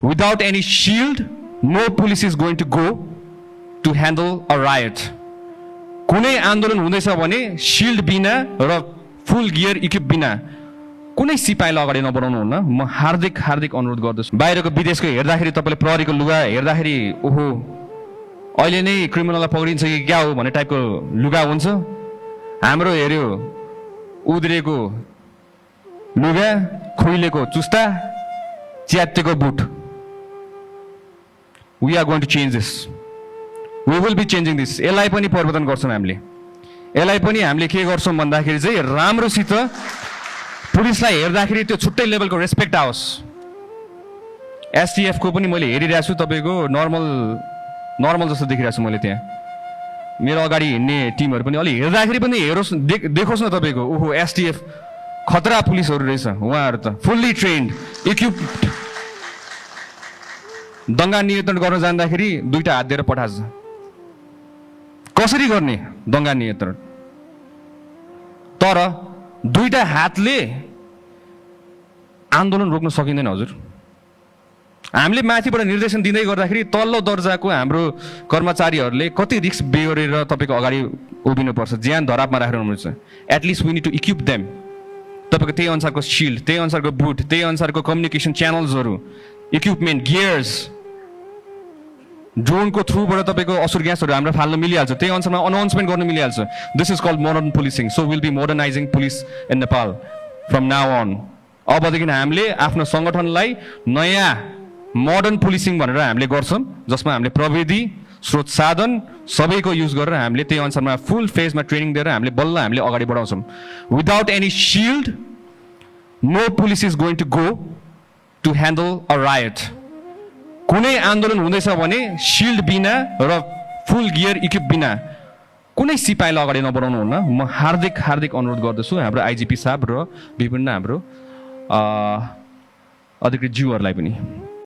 Without any shield, no police is going to go to handle a riot. कुनै आन्दोलन हुँदैछ भने shield बिना र फुल गियर इक्विप बिना कुनै सिपाहीलाई अगाडि नबढाउनु हुन्न। म हार्दिक अनुरोध गर्दछु। बाहिरको विदेशको हेर्दाखेरि तपाईले प्रहरीको लुगा हेर्दाखेरि ओहो अहिले नै क्रिमिनललाई पक्रिन्छ कि क्या हो भन्ने टाइपको लुगा हुन्छ। हाम्रो हेर्यो उद्रेको लुगा, खुइलेको चुस्ता, च्यातेको boot. We are going to change this. We will be changing this. यसलाई पनि परिवर्तन गर्छौं हामीले। यसलाई पनि हामीले के गर्छौं भन्दाखेरि चाहिँ राम्रोसित पुलिसलाई हेर्दाखेरि त्यो छुट्टै लेभलको रेस्पेक्ट आओस्। एसटीएफ को पनि मैले हेरिरहेको छु, तपाईको नर्मल जस्तो देखिरहेको छु मैले त्यहाँ। मेरो अगाडि हिँड्ने टिमहरु पनि अलि हेर्दाखेरि पनि हेरोस् देखोस् न तपाईको ओहो एसटीएफ खतरा पुलिसहरु रहेछ। उहाँहरु त फुल्ली ट्रेन्ड, इक्विप्ड। दंगा नियन्त्रण गर्न जाँदाखेरि दुईटा हात दिएर पठान्छ। कसरी गर्ने दंगा नियन्त्रण? तर दुईटा हातले आन्दोलन रोक्न सकिँदैन हजुर। हामीले माथिबाट निर्देशन दिँदै गर्दाखेरि तल्लो दर्जाको हाम्रो कर्मचारीहरूले कति रिस्क बेहोरेर तपाईको अगाडि उभिनु पर्छ, ज्यान धरापमा राखेर हुनुहुन्छ। At least we need to equip them. तपाईको त्यही अनुसारको शिल्ड, त्यही अनुसारको बुट, त्यही अनुसारको कम्युनिकेसन च्यानल्सहरु, इक्विपमेन्ट, गियर्स, ड्रोन को थ्रुबाट तपाईको असुर ग्यासहरु हाम्रो फाल्न मिलिहाल्छ। त्यही अनुसारमा अनाउन्समेन्ट गर्न मिलिहाल्छ। This is called modern policing. So will be modernising police in Nepal from now on. अबदेखि हामीले आफ्नो संगठनलाई नयाँ मोडर्न पुलिसिङ भनेर हामीले गर्छौं, जसमा हामीले प्रविधि, स्रोत साधन सबैको युज गरेर हामीले त्यही अनुसारमा फुल फेजमा ट्रेनिङ दिएर हामीले बल्ल हामीले अगाडि बढाउँछौं। Without any shield, no police is going to go to handle a riot. कुनै आन्दोलन हुँदैछ भने शिल्ड बिना र फुल गियर इक्विप बिना कुनै सिपाहीलाई अगाडि नबढाउनु हुन्न। म हार्दिक अनुरोध गर्दछु हाम्रो आईजीपी साहब र विभिन्न हाम्रो अधिकृत ज्यूहरुलाई पनि।